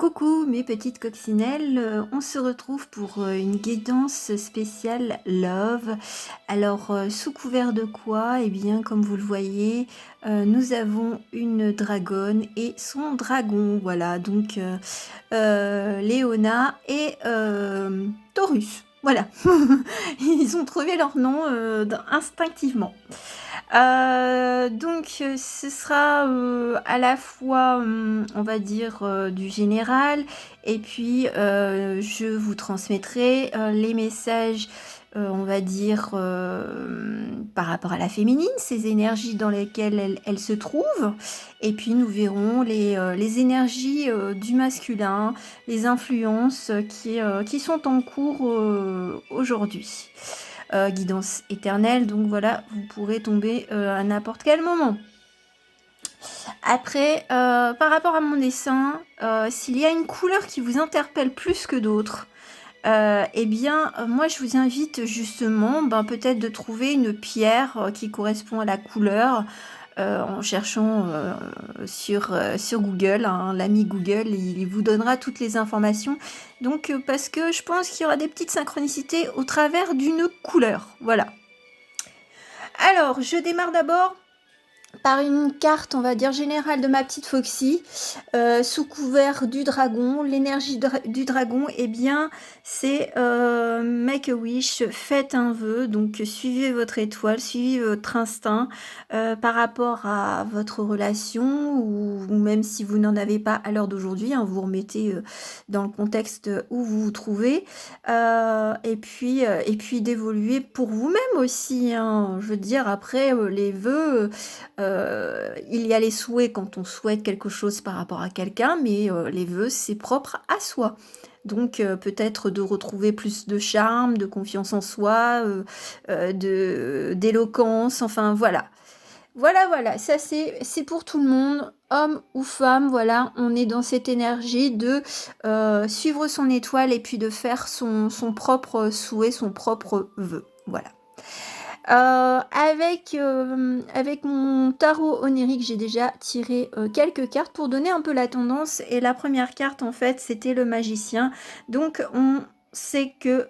Coucou mes petites coccinelles, on se retrouve pour une guidance spéciale Love. Alors sous couvert de quoi? Eh bien comme vous le voyez, nous avons une dragonne et son dragon. Voilà donc Léona et Taurus. Voilà, ils ont trouvé leur nom instinctivement. Donc ce sera à la fois, on va dire, du général et puis je vous transmettrai les messages, on va dire, par rapport à la féminine, ces énergies dans lesquelles elle se trouve. Et puis nous verrons les énergies du masculin, les influences qui sont en cours aujourd'hui. Guidance éternelle, donc voilà, vous pourrez tomber à n'importe quel moment. Après, par rapport à mon dessin, s'il y a une couleur qui vous interpelle plus que d'autres, eh bien, moi je vous invite justement peut-être de trouver une pierre qui correspond à la couleur, en cherchant sur Google, hein, l'ami Google, il vous donnera toutes les informations. Donc parce que je pense qu'il y aura des petites synchronicités au travers d'une couleur. Voilà. Alors, je démarre d'abord par une carte, on va dire, générale de ma petite Foxy, sous couvert du dragon. L'énergie du dragon, eh bien, c'est make a wish, faites un vœu, donc suivez votre étoile, suivez votre instinct par rapport à votre relation, ou même si vous n'en avez pas à l'heure d'aujourd'hui, hein, vous remettez dans le contexte où vous vous trouvez, et puis d'évoluer pour vous-même aussi, hein. Je veux dire, après, les vœux... il y a les souhaits quand on souhaite quelque chose par rapport à quelqu'un, mais les vœux, c'est propre à soi. Donc peut-être de retrouver plus de charme, de confiance en soi, d'éloquence, enfin voilà. Voilà, ça c'est pour tout le monde, homme ou femme, voilà, on est dans cette énergie de suivre son étoile et puis de faire son propre souhait, son propre vœu, voilà. Avec mon tarot onirique, j'ai déjà tiré quelques cartes pour donner un peu la tendance. Et la première carte, en fait, c'était le magicien. Donc, on sait que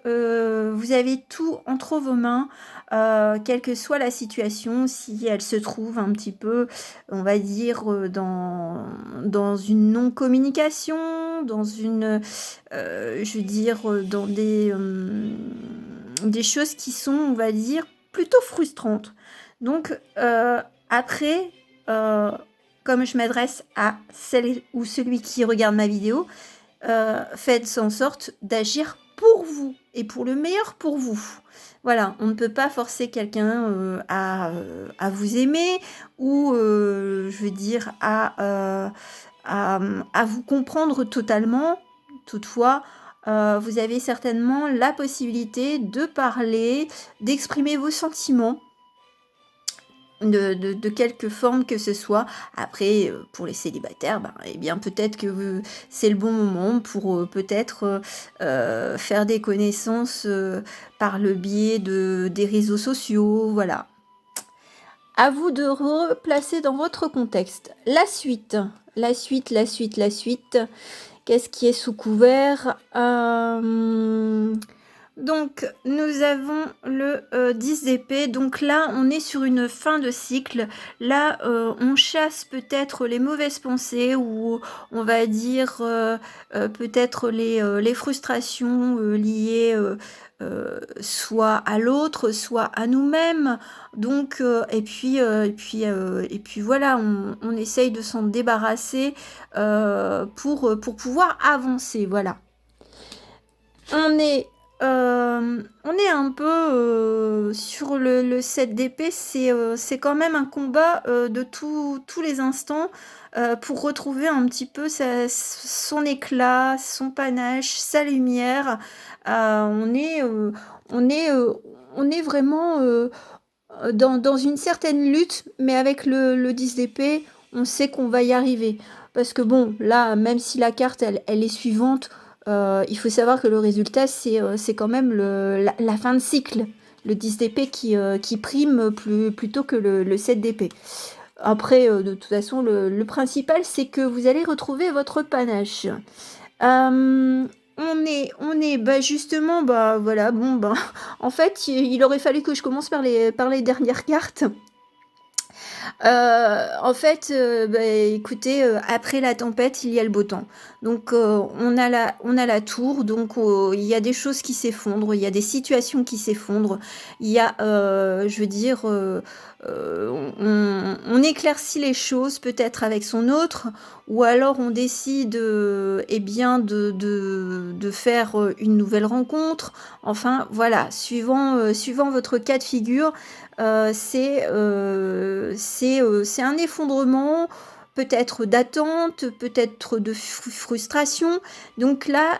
vous avez tout entre vos mains, quelle que soit la situation, si elle se trouve un petit peu, on va dire, dans une non-communication, dans une, je veux dire, dans des choses qui sont, on va dire, plutôt frustrante. Donc après, comme je m'adresse à celle ou celui qui regarde ma vidéo, faites en sorte d'agir pour vous et pour le meilleur pour vous. Voilà, on ne peut pas forcer quelqu'un à vous aimer ou, je veux dire, à vous comprendre totalement. Toutefois, vous avez certainement la possibilité de parler, d'exprimer vos sentiments, de quelque forme que ce soit. Après, pour les célibataires, eh bien peut-être que c'est le bon moment pour peut-être faire des connaissances par le biais des réseaux sociaux, voilà. À vous de replacer dans votre contexte. La suite. Qu'est-ce qui est sous couvert? Donc, nous avons le 10 d'épée. Donc là, on est sur une fin de cycle. Là, on chasse peut-être les mauvaises pensées ou on va dire peut-être les frustrations liées soit à l'autre, soit à nous-mêmes. Donc, et puis voilà, on essaye de s'en débarrasser pour pouvoir avancer. Voilà. On est un peu sur le 7 d'épée, c'est quand même un combat de tous les instants pour retrouver un petit peu son éclat, son panache, sa lumière. On est vraiment dans une certaine lutte, mais avec le 10 d'épée, on sait qu'on va y arriver. Parce que bon, là, même si la carte, elle est suivante, il faut savoir que le résultat, c'est quand même la fin de cycle. Le 10 d'épée qui prime plutôt que le 7 d'épée. Après, de toute façon, le principal, c'est que vous allez retrouver votre panache. Hem, bah, justement, bah, voilà, bon, ben, en fait, il aurait fallu que je commence par les dernières cartes. En fait, bah, écoutez, après la tempête, il y a le beau temps. Donc, on a la tour, donc il y a des choses qui s'effondrent, il y a des situations qui s'effondrent. Il y a, je veux dire, on éclaircit les choses peut-être avec son autre ou alors on décide, et bien de faire, une nouvelle rencontre. Enfin voilà, suivant votre cas de figure, c'est un effondrement, peut-être d'attente, peut-être de frustration. Donc là,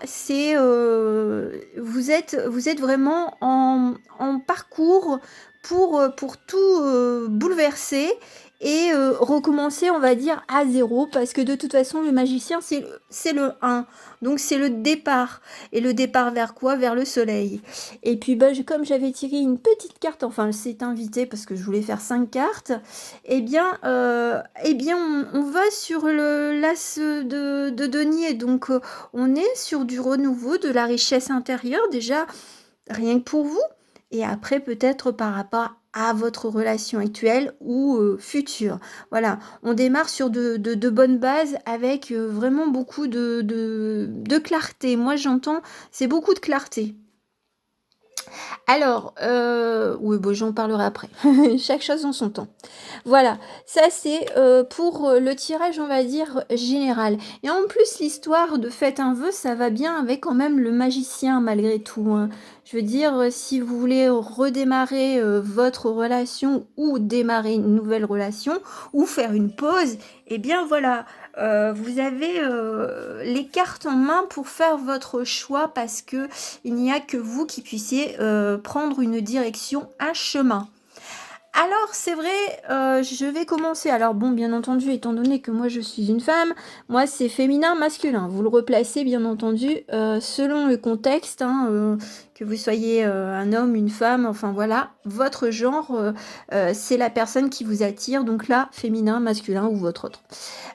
vous êtes vraiment en parcours pour tout, bouleverser et recommencer, on va dire, à zéro parce que de toute façon, le magicien, c'est le 1. Donc c'est le départ. Et le départ vers quoi? Vers le soleil. Et puis, bah, comme j'avais tiré une petite carte, enfin, c'est invité parce que je voulais faire 5 cartes, on va sur le l'as de denier. Donc, on est sur du renouveau, de la richesse intérieure, déjà, rien que pour vous. Et après, peut-être par rapport à votre relation actuelle ou future. Voilà, on démarre sur de bonnes bases avec vraiment beaucoup de clarté. Moi, j'entends, c'est beaucoup de clarté. Alors, oui, bon, j'en parlerai après. Chaque chose en son temps. Voilà, ça c'est pour le tirage, on va dire, général. Et en plus, l'histoire de faites un vœu, ça va bien avec quand même le magicien malgré tout, hein. Je veux dire, si vous voulez redémarrer votre relation ou démarrer une nouvelle relation ou faire une pause, eh bien voilà, vous avez les cartes en main pour faire votre choix parce que il n'y a que vous qui puissiez prendre une direction, un chemin. Alors c'est vrai, je vais commencer. Alors bon, bien entendu, étant donné que moi je suis une femme, moi c'est féminin, masculin. Vous le replacez bien entendu selon le contexte, hein, que vous soyez un homme, une femme, enfin voilà, votre genre, c'est la personne qui vous attire. Donc là, féminin, masculin ou votre autre.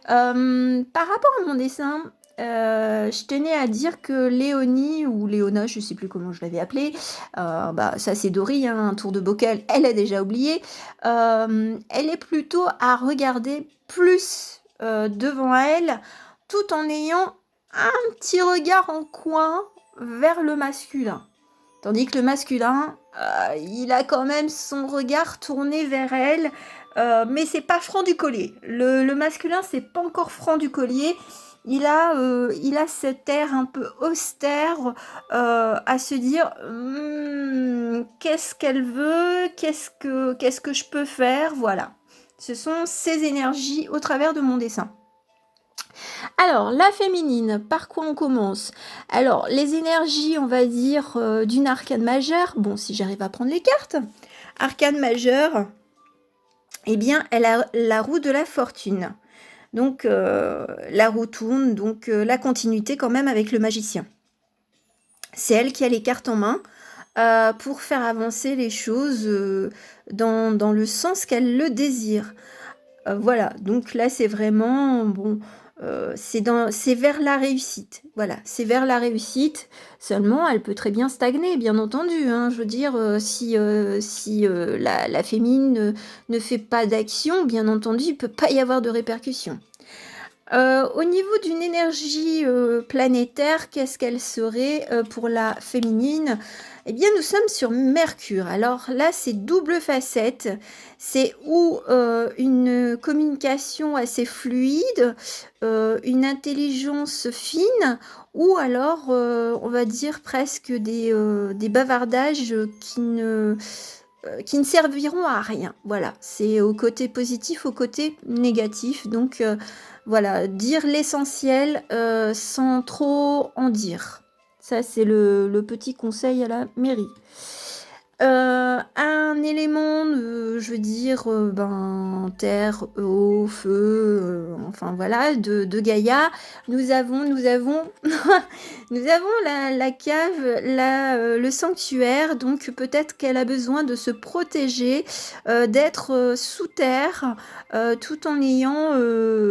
Par rapport à mon dessin, je tenais à dire que Léonie ou Léona, je sais plus comment je l'avais appelée, bah, ça c'est Dory, hein, un tour de bocal, elle a déjà oublié. Elle est plutôt à regarder plus devant elle, tout en ayant un petit regard en coin vers le masculin. Tandis que le masculin, il a quand même son regard tourné vers elle, mais c'est pas franc du collier. Le masculin, c'est pas encore franc du collier. Il a cet air un peu austère à se dire qu'est-ce qu'elle veut, qu'est-ce que je peux faire, voilà. Ce sont ces énergies au travers de mon dessin. Alors, la féminine, par quoi on commence? Alors, les énergies, on va dire, d'une arcane majeure. Bon, si j'arrive à prendre les cartes. Arcane majeure, eh bien, elle a la roue de la fortune. Donc, la roue tourne, donc la continuité quand même avec le magicien. C'est elle qui a les cartes en main pour faire avancer les choses dans le sens qu'elle le désire. Voilà, donc là c'est vraiment bon, c'est vers la réussite. Voilà, c'est vers la réussite. Seulement, elle peut très bien stagner, bien entendu, hein. Je veux dire, si la féminine ne fait pas d'action, bien entendu, il peut pas y avoir de répercussions. Au niveau d'une énergie planétaire, qu'est-ce qu'elle serait pour la féminine? Eh bien, nous sommes sur Mercure. Alors là, c'est double facette. C'est ou une communication assez fluide, une intelligence fine, ou alors, on va dire presque des bavardages qui ne serviront à rien. Voilà, c'est au côté positif, au côté négatif. Donc voilà, dire l'essentiel sans trop en dire. Ça, c'est le petit conseil à la mairie. Un élément, je veux dire, ben, terre, eau, feu, enfin voilà, de Gaïa. Nous avons nous avons la cave, le sanctuaire, donc peut-être qu'elle a besoin de se protéger, d'être, sous terre, tout en ayant,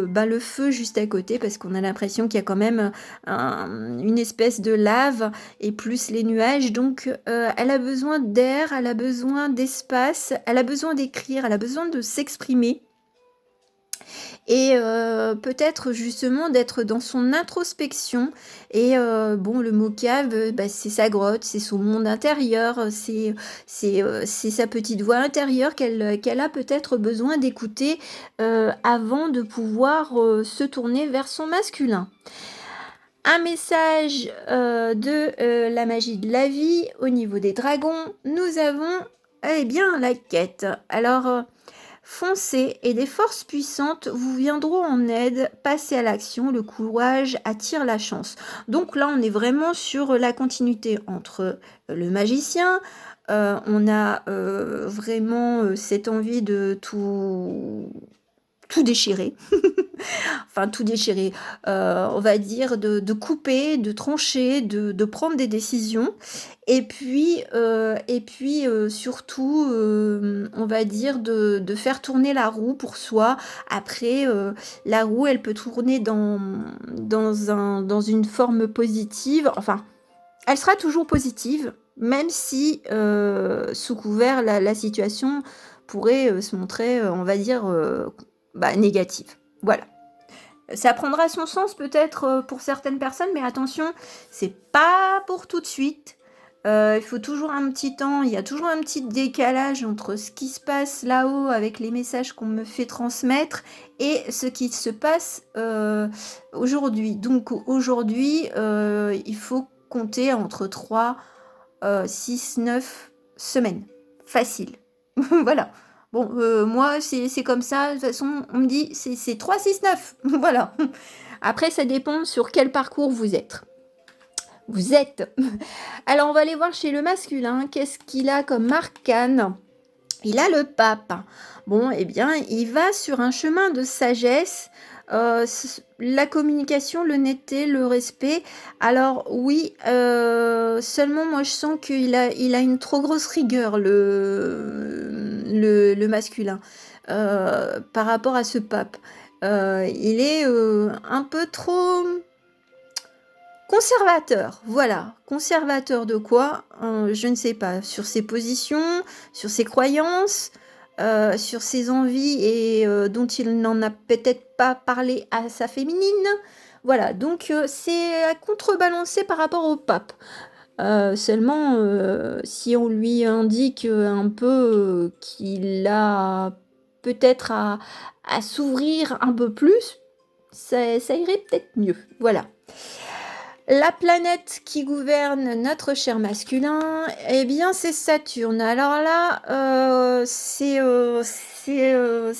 bah, le feu juste à côté parce qu'on a l'impression qu'il y a quand même, une espèce de lave et plus les nuages. Donc, elle a besoin d'air, elle a besoin d'espace, elle a besoin d'écrire, elle a besoin de s'exprimer et peut-être justement d'être dans son introspection et bon, le mot cave, bah, c'est sa grotte, c'est son monde intérieur, c'est sa petite voix intérieure qu'elle a peut-être besoin d'écouter, avant de pouvoir, se tourner vers son masculin. Un message de la magie de la vie au niveau des dragons. Nous avons eh bien la quête. Alors foncez et des forces puissantes vous viendront en aide. Passez à l'action, le courage attire la chance. Donc là on est vraiment sur la continuité entre le magicien. On a vraiment cette envie de tout déchirer. Enfin, tout déchirer. On va dire de couper, de trancher, de prendre des décisions. Et puis, surtout, on va dire de faire tourner la roue pour soi. Après, la roue, elle peut tourner dans une forme positive. Enfin, elle sera toujours positive, même si, sous couvert, la situation pourrait se montrer, on va dire, bah, négative. Voilà. Ça prendra son sens peut-être pour certaines personnes, mais attention, c'est pas pour tout de suite. Il faut toujours un petit temps, il y a toujours un petit décalage entre ce qui se passe là-haut avec les messages qu'on me fait transmettre et ce qui se passe aujourd'hui. Donc aujourd'hui, il faut compter entre 3, 6, 9 semaines. Facile. Voilà. Bon, moi, c'est comme ça. De toute façon, on me dit, c'est 3, 6, 9. Voilà. Après, ça dépend sur quel parcours vous êtes. Vous êtes. Alors, on va aller voir chez le masculin. Qu'est-ce qu'il a comme arcane? Il a le pape. Bon, eh bien, il va sur un chemin de sagesse. La communication, l'honnêteté, le respect. Alors oui, seulement moi je sens qu'il a une trop grosse rigueur, le masculin, par rapport à ce pape. Il est un peu trop conservateur, voilà. Conservateur de quoi? Je ne sais pas. Sur ses positions, sur ses croyances, sur ses envies et dont il n'en a peut-être pas parlé à sa féminine. Voilà, donc c'est à contrebalancer par rapport au pape. Seulement, si on lui indique un peu qu'il a peut-être à s'ouvrir un peu plus, ça irait peut-être mieux. Voilà. La planète qui gouverne notre cher masculin, eh bien c'est Saturne. Alors là, c'est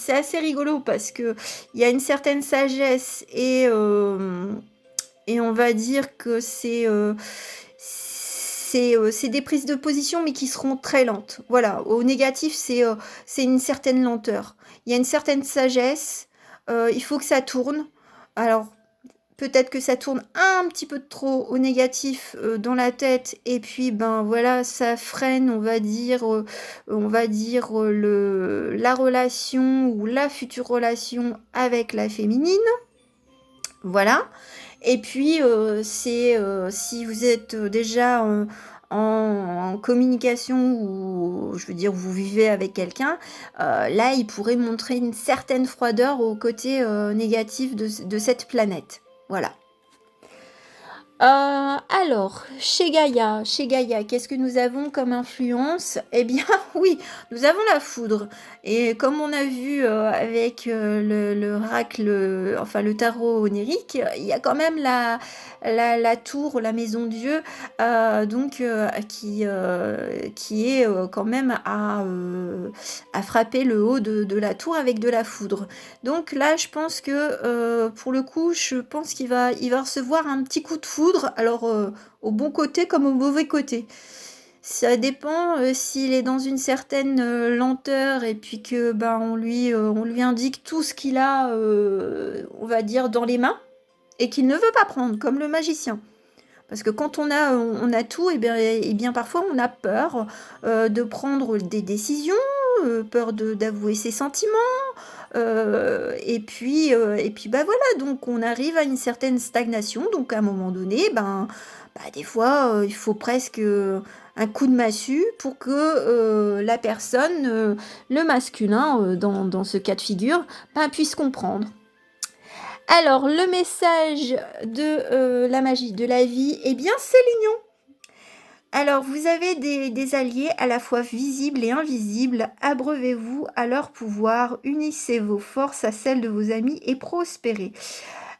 assez rigolo parce que il y a une certaine sagesse et on va dire que c'est des prises de position mais qui seront très lentes. Voilà, au négatif c'est une certaine lenteur. Il y a une certaine sagesse. Il faut que ça tourne. Alors peut-être que ça tourne un petit peu trop au négatif dans la tête et puis ben voilà ça freine on va dire la relation ou la future relation avec la féminine. Voilà. Et puis si vous êtes déjà en communication ou je veux dire vous vivez avec quelqu'un, là il pourrait montrer une certaine froideur au côté négatif de cette planète. Voilà. Alors, chez Gaïa, qu'est-ce que nous avons comme influence? Eh bien, oui, nous avons la foudre. Et comme on a vu avec l'oracle, enfin le tarot onirique, il y a quand même la tour, la maison Dieu, donc qui est quand même à frapper le haut de la tour avec de la foudre. Donc là, je pense que pour le coup, je pense qu'il va recevoir un petit coup de foudre, alors au bon côté comme au mauvais côté. Ça dépend, s'il est dans une certaine, lenteur et puis que, ben, on lui indique tout ce qu'il a, on va dire dans les mains et qu'il ne veut pas prendre, comme le magicien. Parce que quand on a tout et bien parfois on a peur, de prendre des décisions, peur d'avouer ses sentiments, et puis, bah, voilà, donc on arrive à une certaine stagnation. Donc à un moment donné, ben, des fois, il faut presque, un coup de massue pour que, la personne, le masculin, dans ce cas de figure, ben, puisse comprendre. Alors le message de, la magie de la vie, eh bien, c'est l'union. Alors, vous avez des alliés à la fois visibles et invisibles. Abreuvez-vous à leur pouvoir, unissez vos forces à celles de vos amis et prospérez.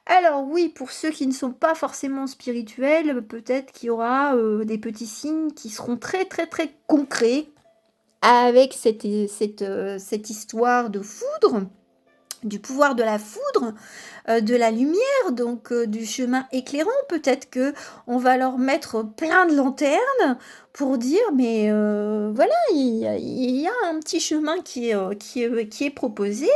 Alors oui, pour ceux qui ne sont pas forcément spirituels, peut-être qu'il y aura des petits signes qui seront très très très concrets avec cette histoire de foudre, du pouvoir de la foudre, de la lumière, donc du chemin éclairant. Peut-être que on va leur mettre plein de lanternes pour dire: «Mais voilà, il y a un petit chemin qui est proposé,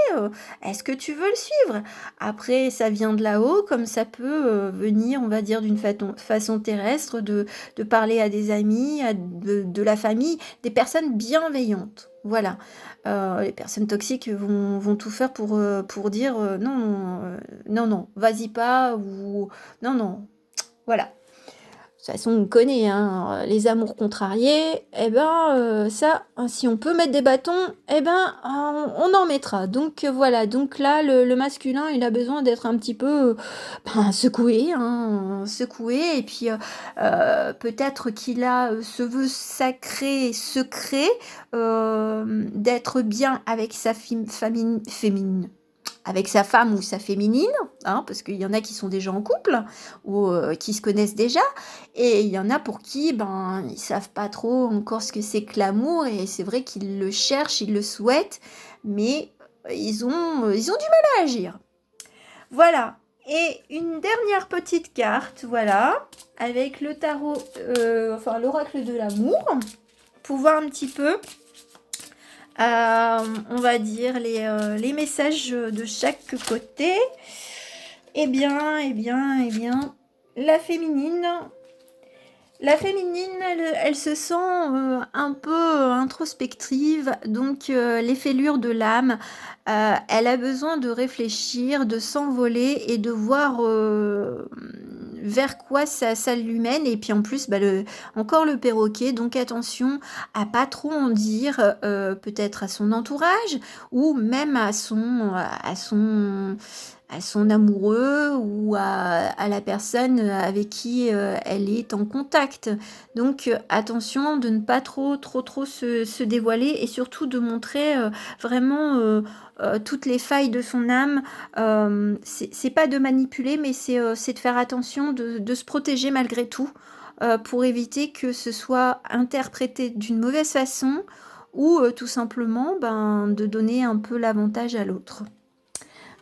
est-ce que tu veux le suivre?» Après ça vient de là-haut, comme ça peut, venir, on va dire d'une façon terrestre, de parler à des amis, à de la famille, des personnes bienveillantes. Voilà. Les personnes toxiques vont tout faire pour dire, «Non, non, non, vas-y pas» ou «Non, non». Voilà. De toute façon, on connaît, hein, les amours contrariés, eh ben, ça, hein, si on peut mettre des bâtons, eh ben, on en mettra. Donc voilà, donc là, le masculin, il a besoin d'être un petit peu, ben, secoué, hein, secoué et puis, peut-être qu'il a, ce vœu sacré, secret, d'être bien avec sa féminine avec sa femme ou sa féminine, hein, parce qu'il y en a qui sont déjà en couple ou qui se connaissent déjà, et il y en a pour qui, ben, ils savent pas trop encore ce que c'est que l'amour, et c'est vrai qu'ils le cherchent, ils le souhaitent, mais ils ont du mal à agir. Voilà. Et une dernière petite carte, voilà, avec le tarot, enfin l'oracle de l'amour, pour voir un petit peu on va dire les messages de chaque côté. Eh bien, la féminine, elle se sent un peu introspective, donc les fêlures de l'âme, elle a besoin de réfléchir, de s'envoler et de voir vers quoi ça lui mène. Et puis en plus, encore le perroquet, donc attention à pas trop en dire, peut-être à son entourage ou même à son amoureux ou à la personne avec qui elle est en contact. Donc attention de ne pas trop se dévoiler et surtout de montrer vraiment toutes les failles de son âme. C'est pas de manipuler, mais c'est de faire attention, de se protéger malgré tout pour éviter que ce soit interprété d'une mauvaise façon ou tout simplement de donner un peu l'avantage à l'autre.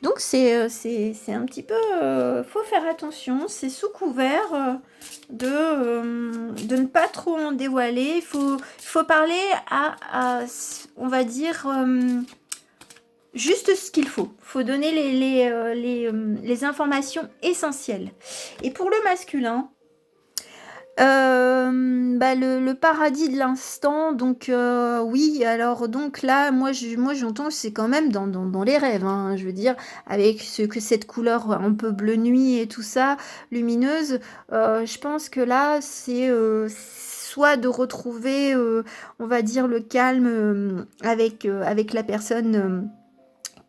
Donc c'est un petit peu, faut faire attention, c'est sous couvert, de ne pas trop en dévoiler. Il faut parler on va dire, juste ce qu'il faut. Il faut donner les informations essentielles. Et pour le masculin, le paradis de l'instant, donc oui, alors donc là, moi j'entends que c'est quand même dans les rêves, hein, je veux dire, avec cette couleur un peu bleu nuit et tout ça, lumineuse, je pense que là, c'est soit de retrouver, on va dire, le calme avec la personne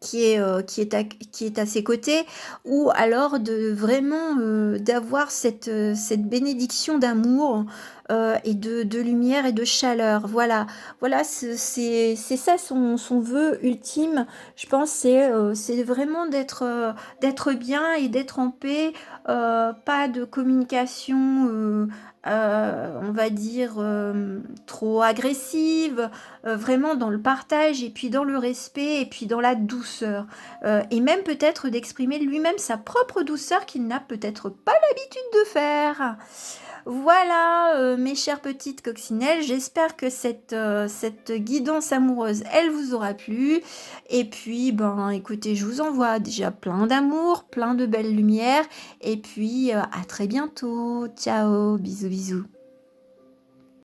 qui est à ses côtés, ou alors de vraiment d'avoir cette bénédiction d'amour et de lumière et de chaleur. Voilà, voilà, c'est ça son vœu ultime. Je pense c'est vraiment d'être bien et d'être en paix. Pas de communication. On va dire trop agressive, vraiment dans le partage et puis dans le respect et puis dans la douceur. Et même peut-être d'exprimer lui-même sa propre douceur qu'il n'a peut-être pas l'habitude de faire. Voilà, mes chères petites coccinelles, j'espère que cette guidance amoureuse, elle vous aura plu. Et puis, ben, écoutez, je vous envoie déjà plein d'amour, plein de belles lumières. Et puis, à très bientôt. Ciao, bisous, bisous.